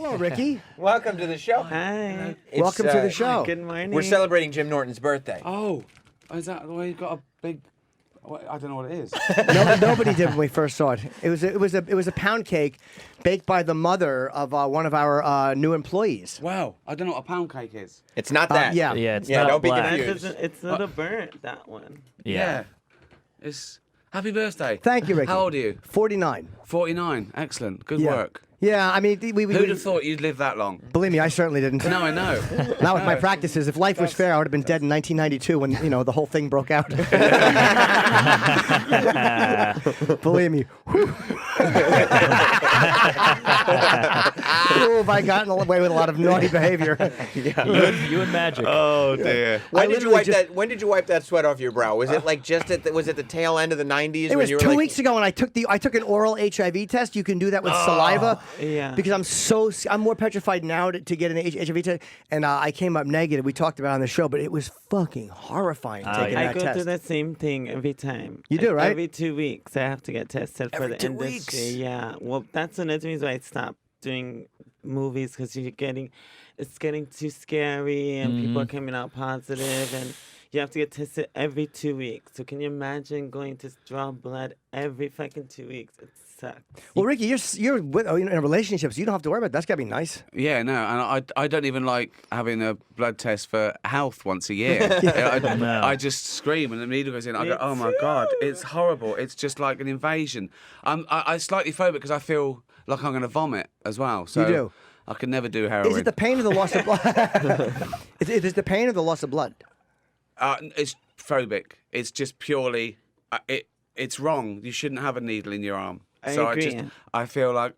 Hello, Ricky. Welcome to the show. Hi. Welcome to the show. Good morning. We're celebrating Jim Norton's birthday. Oh, is that why you got a big? I don't know what it is. Nobody did when we first saw it. It was a pound cake baked by the mother of one of our new employees. Wow, I don't know what a pound cake is. It's not that. Yeah. Yeah, it's Yeah, not don't be black. confused. It's not a burnt, that one. Yeah. It's happy birthday. Thank you, Ricky. How old are you? 49. 49. Excellent. Good Yeah. work. Yeah, I mean, we Who'd have thought you'd live that long? Believe me, I certainly didn't. No, I know. Not with my practices. If life was fair, I would have been dead in 1992 when the whole thing broke out. Believe me. Ooh, have I gotten away with a lot of naughty behavior? You and Magic. Oh dear. When did you wipe literally that? When did you wipe that sweat off your brow? Was it like just was it the tail end of the '90s? It when was you were 2 like, weeks ago, and I took an oral HIV test. You can do that with saliva. Yeah. Because I'm more petrified now to get an HIV test, and I came up negative. We talked about it on the show, but it was fucking horrifying taking I that go test. through the same thing every time. You do, right? Every 2 weeks, I have to get tested for Every the 2 industry. weeks? Yeah. Well, that's another reason why I stopped doing movies, because it's getting too scary, and people are coming out positive, and you have to get tested every 2 weeks. So can you imagine going to draw blood every fucking 2 weeks? It sucks. Well, Ricky, you're in a relationship, so you don't have to worry about it. That's gotta be nice. Yeah, no, and I don't even like having a blood test for health once a year. No. I just scream and the needle goes in. I go, Me oh my God, it's horrible. It's just like an invasion. I'm slightly phobic because I feel like I'm going to vomit as well. So You do? I can never do heroin. Is it the pain of the loss of blood? Is it the pain of the loss of blood? It's phobic. It's just purely, it's wrong. You shouldn't have a needle in your arm. I So agree. I feel like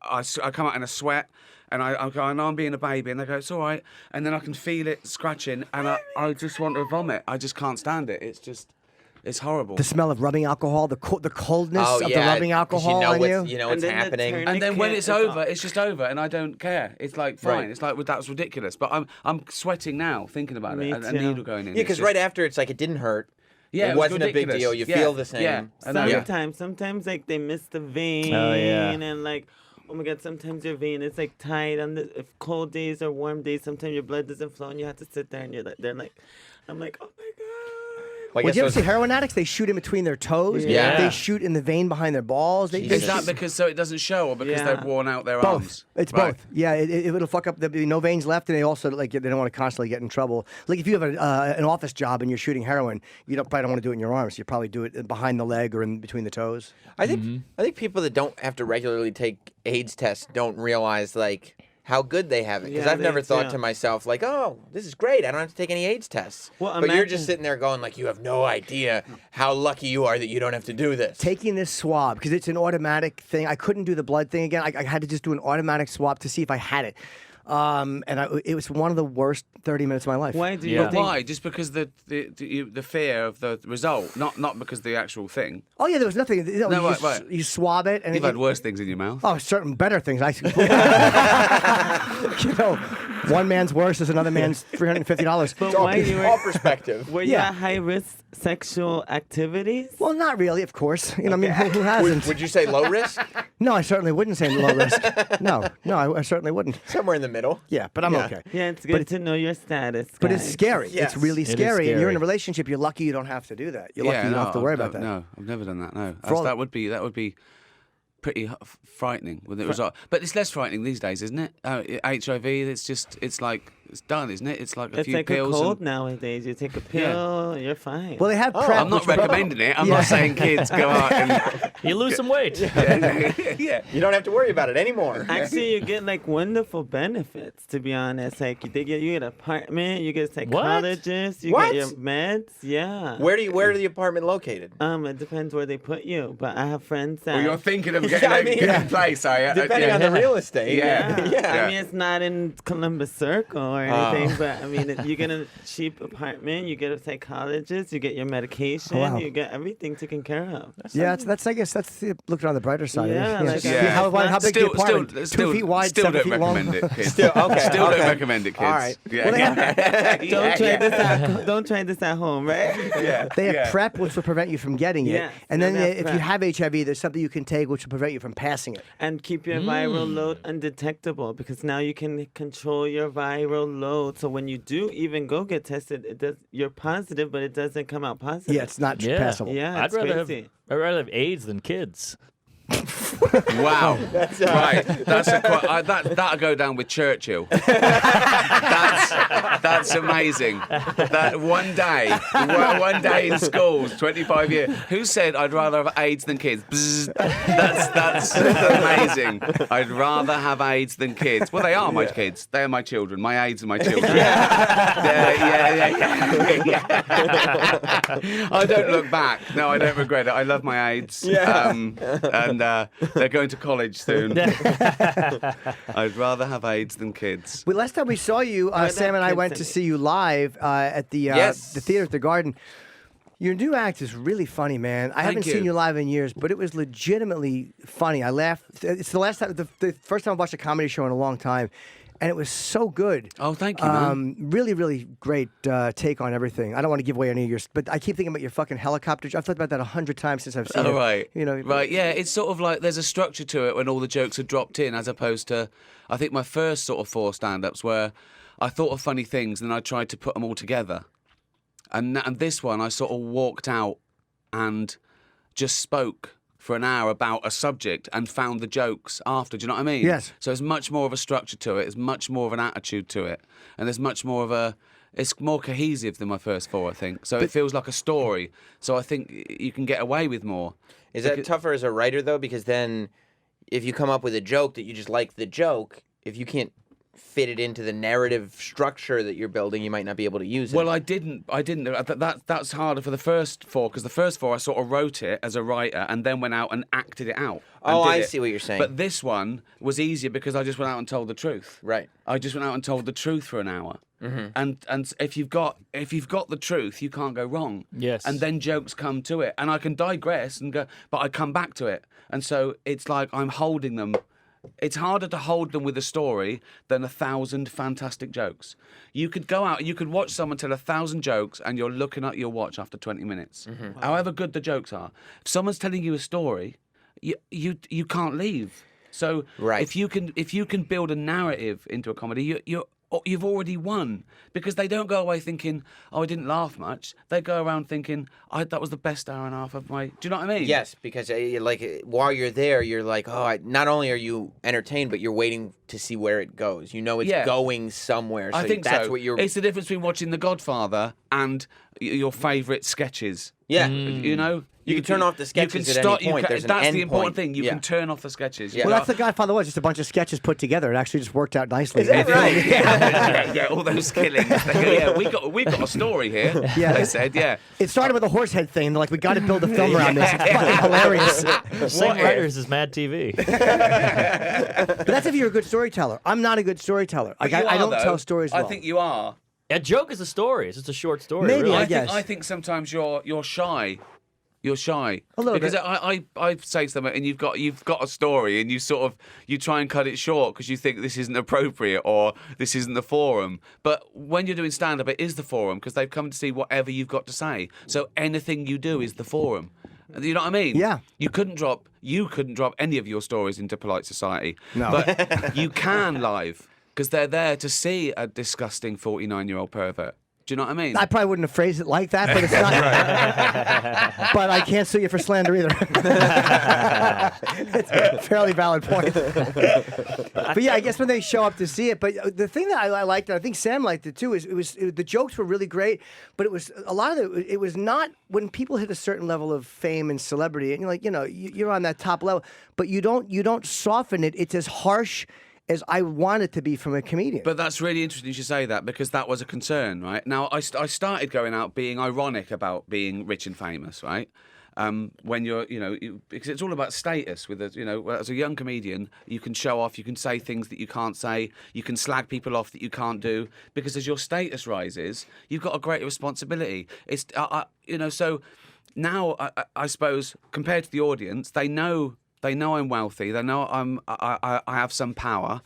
I come out in a sweat and I go, I know I'm being a baby, and they go, it's all right. And then I can feel it scratching and I just want to vomit. I just can't stand it. It's horrible. The smell of rubbing alcohol, the coldness oh of yeah, the rubbing 'cause alcohol you know on what's, you. You know And what's then the happening. turn- And then when it's It's over, it's just over, and I don't care. It's like fine. Right. It's like, well, that's ridiculous. But I'm sweating now thinking about Me it. A too. needle going in. Yeah, It's because just- right after it's like it didn't hurt. yeah, it wasn't a big ridiculous. deal. You Yeah, feel the same. Yeah, I know. Sometimes like they miss the vein, Oh, yeah. and like, oh my God, sometimes your vein is like tight on the if cold days or warm days. Sometimes your blood doesn't flow, and you have to sit there, and I'm like, oh my God. Well, I Well, guess do you ever those- see heroin addicts? They shoot in between their toes. Yeah. They shoot in the vein behind their balls. They Is shoot- that because so it doesn't show, or because Yeah. they've worn out their both? arms? It's Right. both. Yeah, it'll fuck up. There'll be no veins left, and they also they don't want to constantly get in trouble. Like if you have an office job and you're shooting heroin, you probably don't want to do it in your arms. You probably do it behind the leg or in between the toes. I think people that don't have to regularly take AIDS tests don't realize like how good they have it. Because Yeah, I've never they thought do. to myself like, oh, this is great. I don't have to take any AIDS tests. Well, but you're imagine- just sitting there going like, you have no idea how lucky you are that you don't have to do this. Taking this swab because it's an automatic thing. I couldn't do the blood thing again. I had to just do an automatic swab to see if I had it. It was one of the worst 30 minutes of my life. Why do you Yeah. But think? why? Just because the fear of the result, not because the actual thing. Oh yeah, there was nothing. You right. You swab it, and You've had worse things in your mouth. Oh, certain better things. One man's worse is another man's $350. But It's all, why you all were, perspective. were you Yeah. at high risk sexual activities? Well, not really, of course. I mean, who hasn't? Would you say low risk? No, I certainly wouldn't say low risk. No, I certainly wouldn't. Somewhere in the middle. Yeah, but I'm Yeah. okay. Yeah, it's good to know your status. But it's guys. scary. Yes. It's really It is scary. And you're in a scary. relationship. You're lucky you don't have to do that. You're lucky you don't have to worry about that. No, I've never done that. No, For all- that would be pretty frightening with the result. But it's less frightening these days, isn't it? HIV, it's like it's done, isn't it? It's like a It's few like a pills. cold nowadays. You take a pill, you're fine. Well, they have PrEP. I'm not which- recommending it. I'm Yeah. not saying kids go out and You lose some weight. yeah. You don't have to worry about it anymore. Actually, you get like wonderful benefits. To be honest, like you get an apartment, you get a psychologist, you What? get your meds. Yeah. Where are the apartment located? It depends where they put you, but I have friends that. Well, you're thinking of getting I mean, getting a place, are you? Depending on the real estate. Yeah. yeah. Yeah. I mean, it's not in Columbus Circle or anything, but I mean, you get a cheap apartment, you get a psychologist, you get your medication, Wow. you get everything taken care of. Yeah, that's I guess that's looking on the brighter side. Yeah, like, How big the apartment? 2 feet wide, still 7 don't feet long. recommend it, kids. Still, okay, Still okay. don't recommend it, kids. All right. Yeah. Don't try this at home, right? Yeah. They have Yeah. PrEP, which will prevent you from getting it, Yes, and then and they have if PrEP. you have HIV, there's something you can take which will prevent you from passing it. And keep your viral load undetectable, because now you can control your viral load. So when you do even go get tested, you're positive, but it doesn't come out positive. Yeah, it's not Yeah. passable. Yeah, I'd it's rather crazy. have AIDS than kids. Wow. Right. That's that'll go down with Churchill. That's amazing. That one day in schools, 25 years. Who said I'd rather have AIDS than kids? Bzz. That's amazing. I'd rather have AIDS than kids. Well, they are my kids. They are my children. My AIDS are my children. Yeah. I don't look back. No, I don't regret it. I love my AIDS. And they're going to college soon. I'd rather have AIDS than kids. Well, last time we saw you, Sam and I went to see you live at the Yes. the theater at the Garden. Your new act is really funny, man. I haven't you. seen you live in years, but it was legitimately funny. I laughed. It's the first time I've watched a comedy show in a long time, and it was so good. Oh, thank you, man. Really, really great take on everything. I don't want to give away any of yours, but I keep thinking about your fucking helicopter. I've thought about that 100 times since I've seen it. Oh, right. You know, Right, yeah. It's sort of like there's a structure to it when all the jokes are dropped in, as opposed to, I think my first sort of 4 stand-ups where I thought of funny things and then I tried to put them all together. And this one, I sort of walked out and just spoke for an hour about a subject and found the jokes after. Do you know what I mean? Yes. So there's much more of a structure to it. There's much more of an attitude to it. And there's much more of a... It's more cohesive than my first 4, I think. So it feels like a story. So I think you can get away with more. Is that tougher as a writer, though? Because then if you come up with a joke that you just like the joke, if you can't fit it into the narrative structure that you're building, you might not be able to use it. Well, I didn't. That's harder for the first 4, because the first 4 I sort of wrote it as a writer and then went out and acted it out. and Oh, did I it. see what you're saying. But this one was easier because I just went out and told the truth. Right. I just went out and told the truth for an hour. Mm-hmm. And if you've got the truth, you can't go wrong. Yes. And then jokes come to it, and I can digress and go, but I come back to it, and so it's like I'm holding them. It's harder to hold them with a story than 1,000 fantastic jokes. You could go out, you could watch someone tell 1,000 jokes, and you're looking at your watch after 20 minutes. Mm-hmm. However good the jokes are, if someone's telling you a story, you can't leave. So Right. if you can build a narrative into a comedy, you've already won, because they don't go away thinking, oh, I didn't laugh much. They go around thinking, that was the best hour and a half of my... Do you know what I mean? Yes, because while you're there, you're like, not only are you entertained, but you're waiting to see where it goes. You know it's Yeah. going somewhere. So I think that's so. what you're... It's the difference between watching The Godfather and your favourite sketches. Yeah. You know? You can turn off the sketches at any point. There's an that's end the important point. thing. You Yeah. can turn off the sketches. Yeah. Well, that's the Godfather was, just a bunch of sketches put together. It actually just worked out nicely. Is that right? yeah, all those killings. Yeah, we got a story here. Yeah. They said, yeah. It started with a horse head thing. They're like, we got to build a film around this. It's fucking hilarious. Same What if? writers as Mad TV. But that's if you're a good storyteller. I'm not a good storyteller. Like, You I are, don't though. tell stories well. I think you are. A joke is a story. It's just a short story. Maybe, really. I guess. I think sometimes you're shy. You're shy. A little because bit. I say something and you've got a story and you try and cut it short because you think this isn't appropriate or this isn't the forum. But when you're doing stand up, it is the forum because they've come to see whatever you've got to say. So anything you do is the forum. You know what I mean? Yeah. You couldn't drop any of your stories into polite society. No. But you can live because they're there to see a disgusting 49-year-old pervert. Do you know what I mean? I probably wouldn't have phrased it like that, but it's not. But I can't sue you for slander either. It's a fairly valid point. But yeah, I guess when they show up to see it. But the thing that I liked, and I think Sam liked it too, is the jokes were really great. But it was a lot of it was not when people hit a certain level of fame and celebrity, and you're like, you're on that top level, but you don't soften it. It's as harsh as I want it to be from a comedian. But that's really interesting you should say that because that was a concern, right? Now, I started going out being ironic about being rich and famous, right? when you're, because it's all about status. With as a young comedian, you can show off, you can say things that you can't say, you can slag people off that you can't do, because as your status rises, you've got a greater responsibility. It's, so now I suppose compared to the audience, they know I'm wealthy, they know I have some power,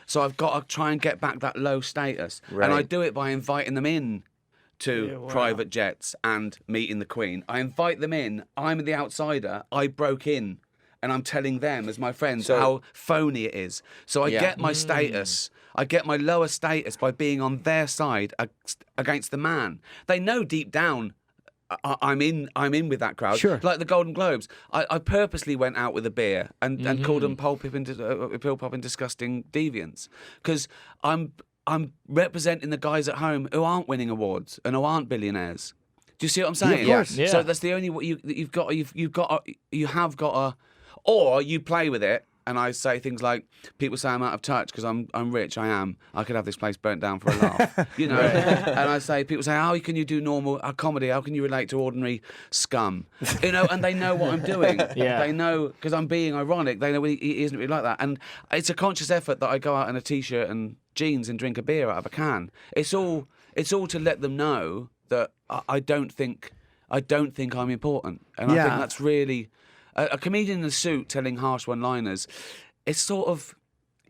so I've got to try and get back that low status, and I do it by inviting them in to private jets and meeting the Queen. I invite them in. I'm the outsider. I broke in, and I'm telling them as my friends how phony it is. So I get my status. I get my lower status by being on their side against the man. They know deep down I'm in with that crowd. Sure. Like the Golden Globes. I purposely went out with a beer and called them pill popping disgusting deviants, because I'm representing the guys at home who aren't winning awards and who aren't billionaires. Do you see what I'm saying? of course. Yeah. So that's the only way you have got to, or you play with it. And I say things like, people say I'm out of touch because I'm rich. I am. I could have this place burnt down for a laugh, And I say, people say, how can you do normal comedy? How can you relate to ordinary scum? And they know what I'm doing. Yeah. They know, because I'm being ironic. They know he isn't really like that. And it's a conscious effort that I go out in a t-shirt and jeans and drink a beer out of a can. It's all to let them know that I don't think I'm important. And I think that's really. A comedian in a suit telling harsh one-liners, it's sort of,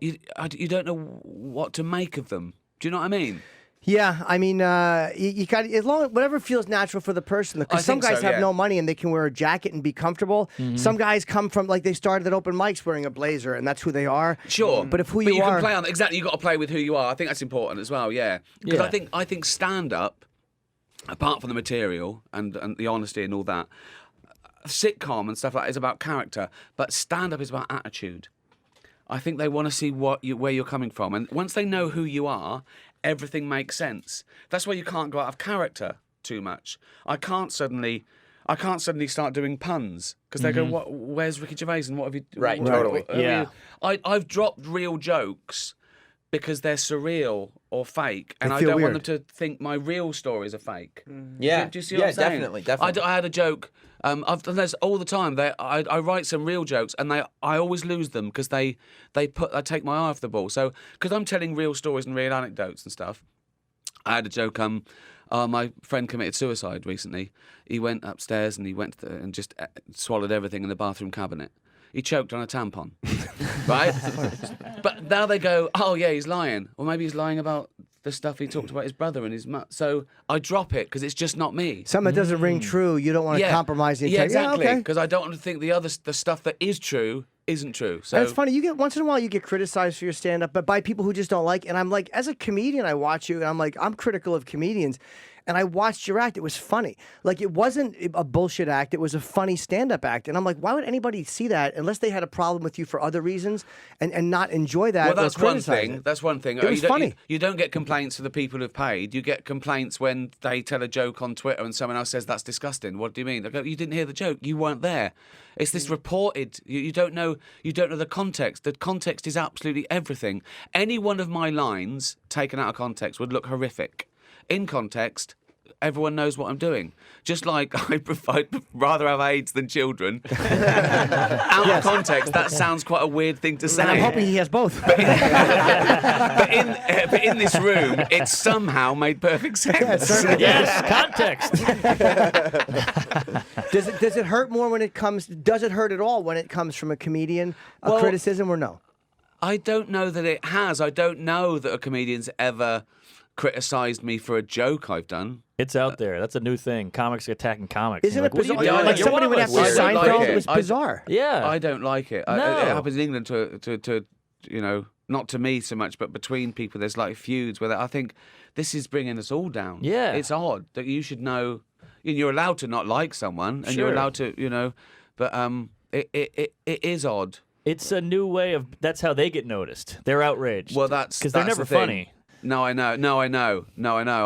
you don't know what to make of them. Do you know what I mean? Yeah, I mean, you got as long whatever feels natural for the person. Because some guys have no money and they can wear a jacket and be comfortable. Some guys come from they started at open mics wearing a blazer and that's who they are. Sure, but if you are, can play on exactly. You got to play with who you are. I think that's important as well. Yeah, because I think stand-up, apart from the material and the honesty and all that. Sitcom and stuff like that is about character, but stand-up is about attitude. I think they want to see where you're coming from, and once they know who you are, everything makes sense. That's why you can't go out of character too much. I can't suddenly start doing puns because they go, "What? Where's Ricky Gervais? And what have you?" Right, what- totally. what- Yeah. I've dropped real jokes because they're surreal or fake, and I feel don't weird. want them to think my real stories are fake. Yeah. Do you see what I'm saying? Definitely. I had a joke. I've done this all the time. I write some real jokes, and I always lose them because I take my eye off the ball. So because I'm telling real stories and real anecdotes and stuff. I had a joke. My friend committed suicide recently. He went upstairs and he went and just swallowed everything in the bathroom cabinet. He choked on a tampon, right? But now they go, oh yeah, he's lying. Or maybe he's lying about the stuff he talked about his brother and his mum. So I drop it because it's just not me. something that doesn't ring true, you don't want to compromise the integrity. Yeah, exactly. okay. Because I don't want to think the stuff that is true isn't true. So And it's funny. You get once in a while you get criticized for your stand-up, but by people who just don't like. And I'm like, as a comedian, I watch you, and I'm like, I'm critical of comedians. And I watched your act. It was funny. Like, it wasn't a bullshit act. It was a funny stand-up act. And I'm like, why would anybody see that unless they had a problem with you for other reasons and not enjoy that? Well, or that's one criticize thing. it? That's one thing. It was funny. You don't get complaints for the people who've paid. You get complaints when they tell a joke on Twitter and someone else says that's disgusting. What do you mean? I go, you didn't hear the joke. You weren't there. It's this reported. You don't know. You don't know the context. The context is absolutely everything. Any one of my lines taken out of context would look horrific. In context, everyone knows what I'm doing. Just like I'd rather have AIDS than children. Out of context, that sounds quite a weird thing to say. And I'm hoping he has both. but in this room, it somehow made perfect sense. Yes, context. Does it hurt more when it comes? Does it hurt at all when it comes from a comedian? Well, Criticism or no? I don't know that it has. I don't know that a comedian's ever criticised me for a joke I've done. It's out there. That's a new thing. Comics attacking comics. Isn't You're it like, what are bizarre? you doing? Like You're somebody one went of after us. I don't like Seinfeld. it. It was bizarre. Yeah. I don't like it. No. It happens in England to not to me so much, but between people, there's like feuds where I think this is bringing us all down. Yeah. It's odd that you should know. You're allowed to not like someone, and you're Sure. allowed to, but it is odd. It's a new way of. That's how they get noticed. They're outraged. Well, that's because they're never the thing. funny. No, I know.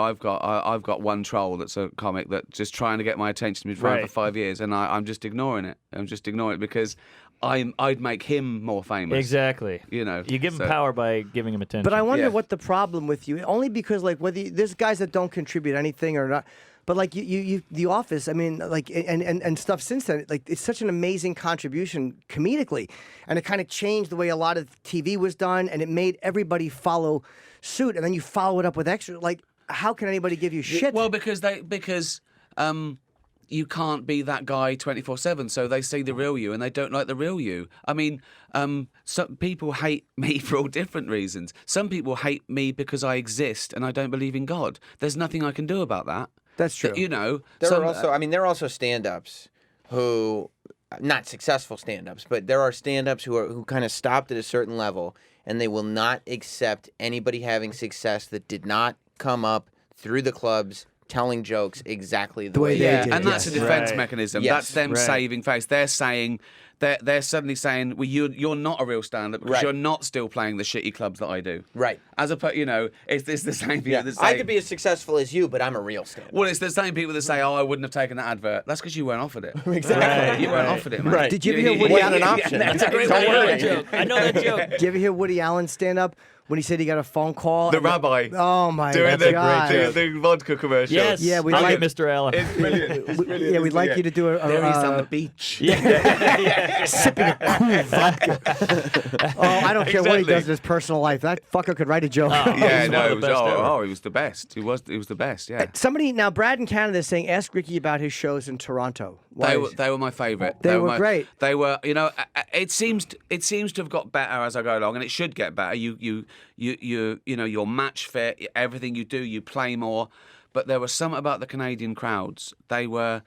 I've got one troll that's a comic that just trying to get my attention. He's been around Right. for 5 years, and I'm just ignoring it. I'm just ignoring it because I'd make him more famous. Exactly. You know, You give him so- power by giving him attention. But I wonder Yeah. what the problem with you, only because like whether there's guys that don't contribute anything or not, but like you The Office, I mean, like and stuff since then, like it's such an amazing contribution comedically, and it kind of changed the way a lot of TV was done, and it made everybody follow suit, and then you follow it up with extra. Like, how can anybody give you shit? Well, because you can't be that guy 24/7, so they see the real you and they don't like the real you. I mean, some people hate me for all different reasons. Some people hate me because I exist and I don't believe in God. There's nothing I can do about that. That's true. You know, There are also stand-ups who, not successful stand-ups, but there are stand-ups who kind of stopped at a certain level, and they will not accept anybody having success that did not come up through the clubs telling jokes exactly the way they they did. and that's a Yes. defense Right. mechanism. Yes. That's them Right. saving face. They're saying they're suddenly saying, well, you're not a real stand-up because Right. you're not still playing the shitty clubs that I do. Right. As you know, it's the same people that say, I could be as successful as you, but I'm a real stand-up. well, it's the same people that say, oh, I wouldn't have taken that advert. That's because you weren't offered it. Right, You weren't right. offered it, man. Right. Did you ever hear It Woody wasn't an Allen? option. That's a great I way know to that do it. joke. I know that joke. Did you ever hear Woody Allen stand up when he said he got a phone call? The and rabbi. Oh my Doing God! the vodka commercial. Yes. Yeah, we I'll like- get Mr. Allen. It's brilliant. It's brilliant. Yeah, we'd like you to do a There he's on the beach. sipping a cool vodka. Oh, I don't care what he Exactly. does in his personal life. That fucker could write a joke. Yeah, He's one no, of it the was, best ever. he was the best. He was the best. Yeah. Somebody now, Brad in Canada is saying, ask Ricky about his shows in Toronto. Why is- They were my favourite. They were great. They were, you know, it seems to have got better as I go along, and it should get better. You know, your match fit, everything you do, you play more. But there was something about the Canadian crowds. They were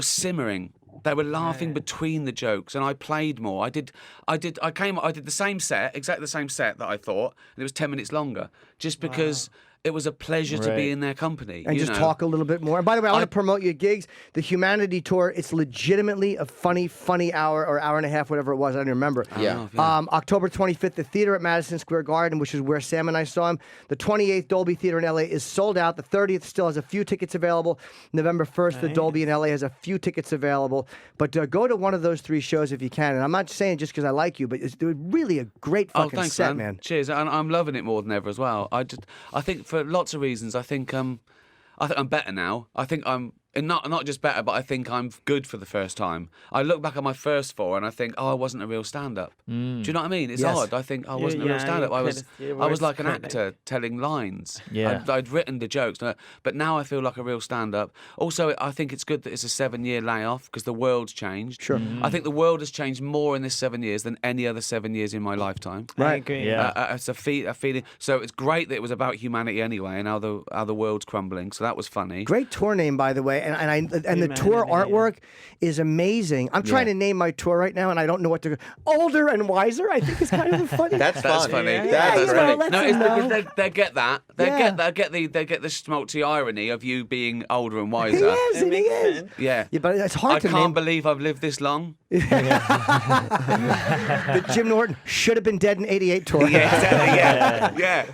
simmering. They were laughing between the jokes, and I played more. I did the same set, exactly the same set that I thought, and it was 10 minutes longer, just because. It was a pleasure to be Right. in their company. and you just know. talk a little bit more. And by the way, I want to promote your gigs. The Humanity Tour, it's legitimately a funny hour or hour and a half, whatever it was. I don't remember. Yeah. October 25th, the theater at Madison Square Garden, which is where Sam and I saw him. The 28th, Dolby Theater in LA is sold out. The 30th still has a few tickets available. November 1st, the Dolby in LA has a few tickets available. But go to one of those three shows if you can. And I'm not saying just because I like you, but it's really a great fucking thanks, set, man. Cheers, and I'm loving it more than ever as well. I think for lots of reasons. I think I'm better now. I think I'm not just better, but I think I'm good for the first time. I look back at my first four and I think, oh, I wasn't a real stand-up. Do you know what I mean? It's Yes. odd. I think I wasn't a yeah, real stand-up. you I was could've- I was you like an were actor telling lines. Yeah. I'd written the jokes, but now I feel like a real stand-up. Also, I think it's good that it's a 7-year layoff because the world's changed. Sure. I think the world has changed more in this 7 years than any other 7 years in my lifetime. I agree. Yeah. It's a feeling. So it's great that it was about humanity anyway, and how the world's crumbling. So that was funny. Great tour name, by the way, and the tour Humanity, artwork is amazing. I'm trying to name my tour right now, and I don't know what to. Older and wiser, I think is kind of funny. That's That's funny. funny. Yeah, That's you know, funny. let's No, it's know. because they get that. Yeah. They get the schmaltzy irony of you being older and He wiser. is, It and he makes is. sense. Yeah. Yeah, but it's I hard to can't name. believe I've lived this long. The Jim Norton should have been dead in '88 tour. Yeah, exactly. Yeah.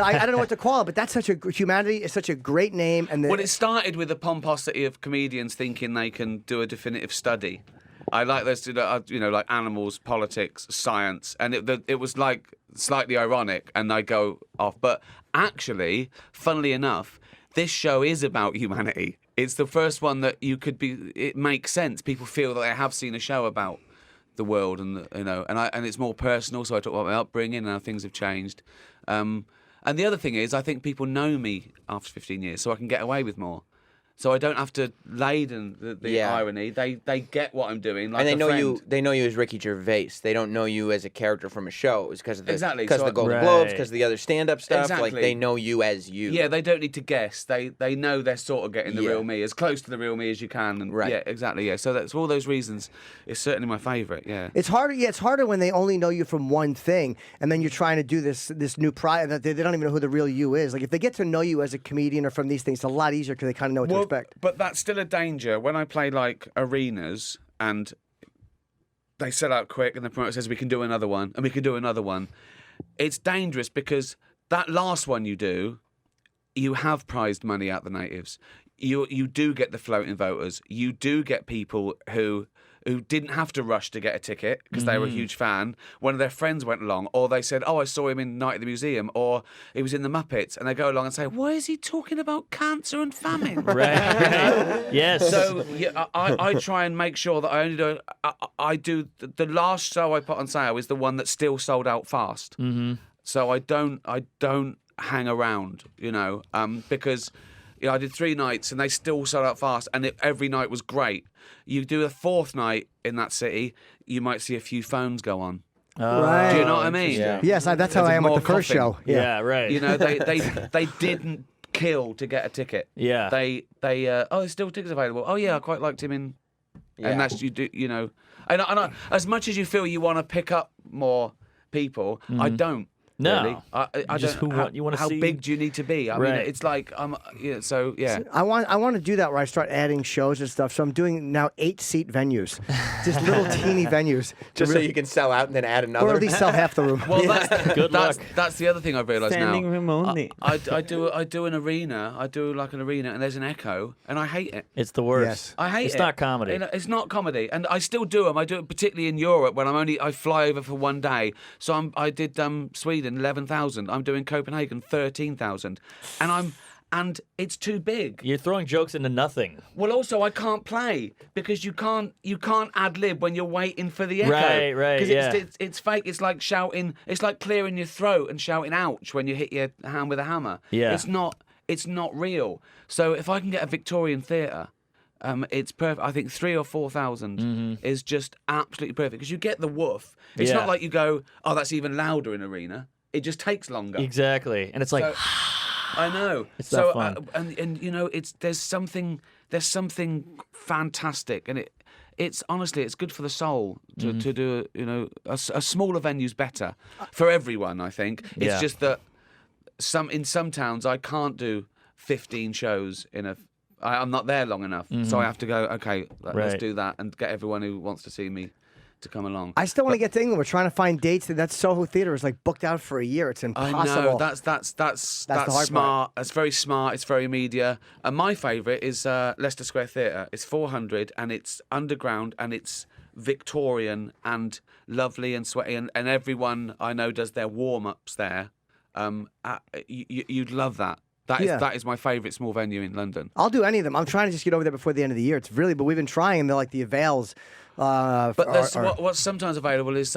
I don't know what to call it, but that's Humanity is such a great name. And Well, it started with the pomposity of comedians thinking they can do a definitive study. I like those, like animals, politics, science, and it was like slightly ironic, and I go off. But actually, funnily enough, this show is about humanity. It's the first one that you could be. It makes sense. People feel that they have seen a show about the world, and and it's more personal. So I talk about my upbringing and how things have changed. And the other thing is, I think people know me after 15 years, so I can get away with more. So I don't have to laden the Yeah. irony. They get what I'm doing. Like And they a know friend. you. They know you as Ricky Gervais. They don't know you as a character from a show. It's because of the Exactly, because so of the I- Golden Right. Globes, because of the other stand-up stuff. Exactly. Like they know you as you. Yeah, they don't need to guess. They know they're sort of getting the Yeah. real me, as close to the real me as you can. And Right. Yeah, exactly. Yeah. So that's for all those reasons. It's certainly my favourite. Yeah. It's harder. Yeah, it's harder when they only know you from one thing, and then you're trying to do this new pride that they don't even know who the real you is. Like if they get to know you as a comedian or from these things, it's a lot easier because they kind of know what to expect. But that's still a danger when I play like arenas and they sell out quick, and the promoter says we can do another one and we can do another one. It's dangerous because that last one you do, you have prized money out the natives. You do get the floating voters. You do get people who who didn't have to rush to get a ticket because they were a huge fan. One of their friends went along, or they said, "Oh, I saw him in Night at the Museum," or he was in the Muppets, and they go along and say, "Why is he talking about cancer and famine?" Right. Yes. So yeah, I try and make sure that I only do. I do the last show I put on sale is the one that's still sold out fast. Mm-hmm. So I don't hang around, because. I did 3 nights and they still sold out fast, and every night was great. You do a 4th night in that city, you might see a few phones go on. Right. Do you know what I mean? Yeah. Yes, that's how I am with the first show. yeah, right. They didn't kill to get a ticket. Yeah. They there's still tickets available. Oh yeah, I quite liked him in, and that's and I, as much as you feel you want to pick up more people, I don't. No. Really. I Just don't. you wanna how see. big do you need to be? I mean, Right. it's like So yeah. I want to do that where I start adding shows and stuff. So I'm doing now 8-seat venues, just little teeny venues, Just so you can sell out and then add another. or at least sell half the room. Well, Good luck. that's the other thing I've realised now. Standing room only. I do an arena. I do like an arena, and there's an echo, and I hate it. It's the worst. Yes. I hate it. It's not comedy. It's not comedy, and I still do them. I do it particularly in Europe when I fly over for one day. So I did Sweden 11,000. I'm doing Copenhagen 13,000, and it's too big. You're throwing jokes into nothing. Well, also I can't play because you can't ad lib when you're waiting for the echo. Right, Because it's fake. It's like shouting. It's like clearing your throat and shouting "ouch" when you hit your hand with a hammer. Yeah. It's not real. So if I can get a Victorian theatre. It's perfect. I think 3,000 or 4,000 is just absolutely perfect because you get the woof. It's Yeah. not like you go, "Oh, that's even louder in arena." It just takes longer. Exactly. And it's like, So- I know. It's so not fun. and there's something fantastic, and it's honestly it's good for the soul to do a smaller venue's better for everyone. I think it's Yeah. just that in some towns I can't do 15 shows in a. I'm not there long enough, so I have to go. Okay, let's Right. do that and get everyone who wants to see me to come along. I still want to get to England. We're trying to find dates. That Soho Theatre is like booked out for a year. It's impossible. I know that's the hard smart. That's very smart. It's very media. And my favourite is Leicester Square Theatre. It's 400 and it's underground and it's Victorian and lovely and sweaty and everyone I know does their warm ups there. You'd love that. That is my favourite small venue in London. I'll do any of them. I'm trying to just get over there before the end of the year. It's really, but we've been trying. They're like the Avails. But what's sometimes available is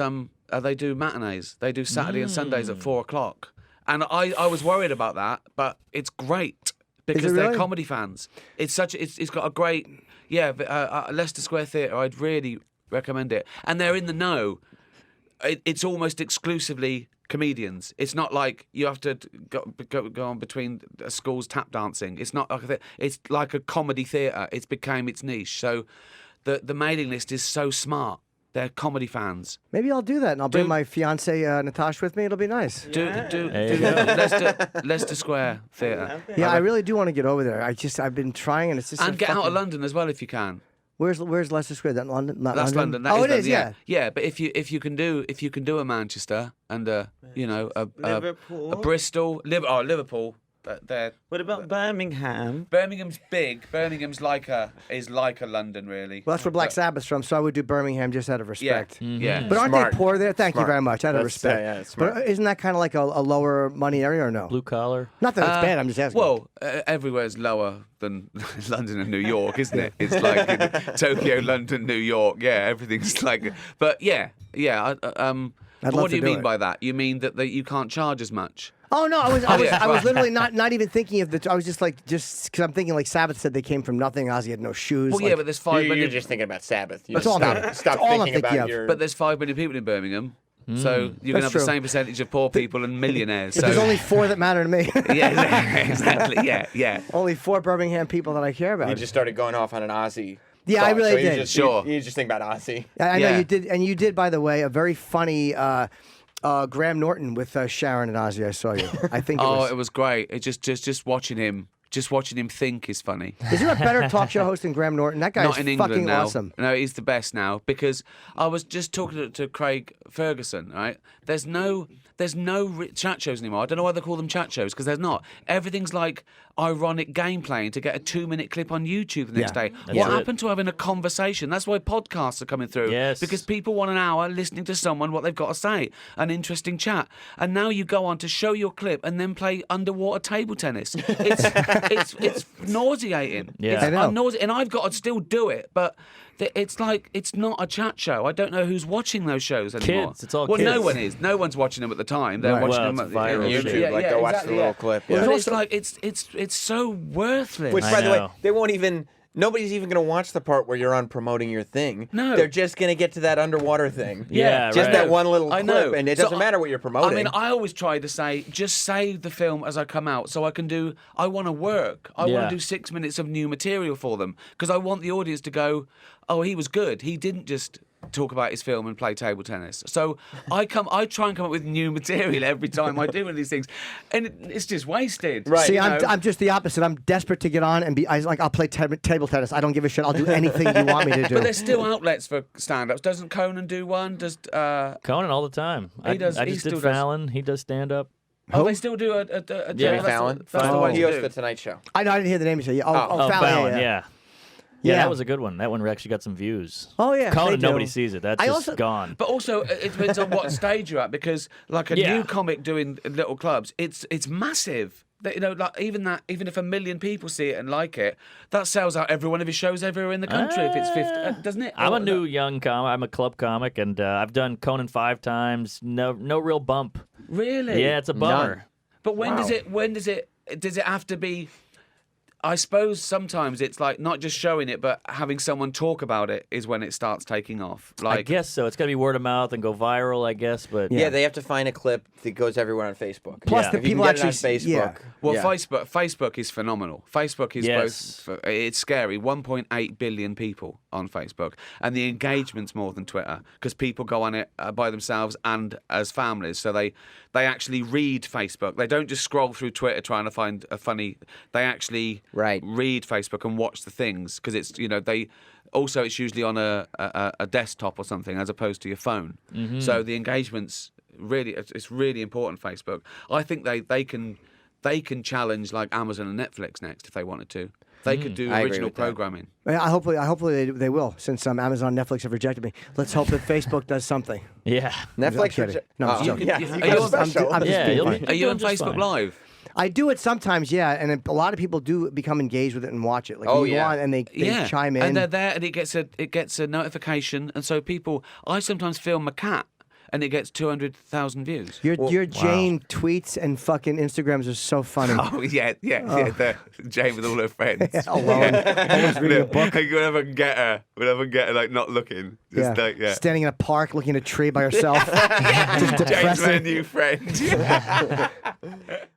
they do matinees. They do Saturday and Sundays at 4:00, and I was worried about that, but it's great because they're really? comedy fans. It's got a great Leicester Square Theatre. I'd really recommend it, and they're in the know. It's almost exclusively comedians. It's not like you have to go on between schools tap dancing. It's not like it's like a comedy theatre. It's became its niche. So. The mailing list is so smart. They're comedy fans. Maybe I'll do that, and I'll bring my fiance Natasha with me. It'll be nice. Do Leicester Square Theatre. Yeah, I really do want to get over there. I've been trying, and it's just And get out of London as well if you can. Where's Leicester Square? That London? Not That's London. Oh, it is. London, yeah. But if you can do a Manchester and a Liverpool. a Bristol, Liverpool. What about Birmingham? Birmingham's big. Birmingham's like a London, really. Well, that's where Black Sabbath's from, so I would do Birmingham just out of respect. Yeah. But aren't Smart. they poor there? Thank you Smart. very much. Out of That's- respect. yeah, it's smart. But isn't that kind of like a lower money area or no? blue collar. Not that it's bad. I'm just asking. Well, everywhere's lower than London and New York, isn't it? It's like Tokyo, London, New York. Yeah, everything's like. But yeah. I'd But love what do to you do mean it. by that? You mean that you can't charge as much? Oh no, I was right. literally not even thinking of the. I was just because I'm thinking like Sabbath said they came from nothing. Ozzy had no shoes. Well, like, yeah, but there's 5 You're million. just thinking about Sabbath. You That's just all I'm thinking. stop That's all I'm thinking thinking about of. your. But there's 5 million people in Birmingham, so you're going to have true. the same percentage of poor people and millionaires. So There's only 4 that matter to me. yeah, exactly. Yeah. Only 4 Birmingham people that I care about. You just started going off on an Ozzy. Yeah, I thought, really so you did. Just, Sure. You just think about Ozzy. I know Yeah. you did, and you did, by the way, a very funny Graham Norton with Sharon and Ozzy. I saw you. I think. It was great. It just watching him just watching him think is funny. Is there a better talk show host than Graham Norton? That guy Not is in England fucking now. awesome. No, he's the best now because I was just talking to Craig Ferguson. Right? There's no chat shows anymore. I don't know why they call them chat shows because there's not. Everything's like ironic game playing to get a 2-minute clip on YouTube the next day. What happened to having a conversation? That's why podcasts are coming through. Yes. Because people want an hour listening to someone what they've got to say, an interesting chat. And now you go on to show your clip and then play underwater table tennis. It's nauseating. Yeah. I know. I'm and I've got to still do it, but it's like it's not a chat show. I don't know who's watching those shows anymore. Kids, it's all well, no kids. one is. No one's watching them at the time. They're Right. watching Well, them it's at viral YouTube. shit. Like, go watch the little clip. But Yeah. it's like it's so worthless. Which, I by the way, know. they won't even. Nobody's even going to watch the part where you're on promoting your thing. No. They're just going to get to that underwater thing. Yeah, Just right. that one little I clip, know. and it So doesn't matter what you're promoting. I mean, I always try to say, just save the film as I come out so I can do, I want to work. I Yeah. want to do 6 minutes of new material for them because I want the audience to go, oh, he was good. He didn't just talk about his film and play table tennis. So I try and come up with new material every time I do one of these things. And it's just wasted. Right. See, You know? I'm just the opposite. I'm desperate to get on and be. I'll play table tennis. I don't give a shit. I'll do anything you want me to do. But there's still outlets for stand-ups. Doesn't Conan do one? Does Conan all the time. He does- I he just still did does. Fallon. He does stand up. oh, they still do a Jimmy that's Fallon. The, that's the way He to hosts do. the Tonight Show. I know. I didn't hear the name you say. Oh, Oh, Fallon. Fallon, Yeah. Yeah, that was a good one. That one actually got some views. Oh, yeah, they Conan, do. nobody sees it. That's I just also- gone. But also, it depends on what stage you're at because, like a Yeah. new comic doing little clubs, it's massive. You know, like even if 1 million people see it and like it, that sells out every one of his shows everywhere in the country. If it's 50, doesn't it? I'm Or- a new young comic. I'm a club comic, and I've done Conan 5 times. No real bump. Really? Yeah, it's a bummer. But when does it have to be? I suppose sometimes it's like not just showing it, but having someone talk about it is when it starts taking off. Like, I guess so. It's got to be word of mouth and go viral, I guess. But Yeah, they have to find a clip that goes everywhere on Facebook. Plus, Yeah. the If you people can get actually it on Facebook. Yeah. Well, yeah. Facebook is phenomenal. Facebook is Yes. both. It's scary. 1.8 billion people on Facebook, and the engagement's more than Twitter because people go on it by themselves and as families. So they actually read Facebook. They don't just scroll through Twitter trying to find a funny. They actually Right. read Facebook and watch the things because it's it's usually on a desktop or something as opposed to your phone. Mm-hmm. So the engagement's it's really important. Facebook. I think they can challenge like Amazon and Netflix next if they wanted to. They could do I agree original with that. programming. Hopefully they will. Since Amazon, Netflix have rejected me. Let's hope that Facebook does something. yeah. Netflix. kidding. No, I'm joking. Yeah, You- you are got you a on- special. I'm just Yeah, being you'll funny. be- Are you doing on just Facebook fine. Live? I do it sometimes, yeah, and a lot of people do become engaged with it and watch it. Like Oh, you go yeah. on and they chime in. and they're there, and it gets a notification, and so people. I sometimes film a cat, and it gets 200,000 views. Your Jane tweets and fucking Instagrams are so funny. Oh yeah. The Jane with all her friends. Alone, always reading a book. Whenever I can get her, like not looking. Just Standing in a park looking at a tree by herself. Just Jane's my depressing. new friend.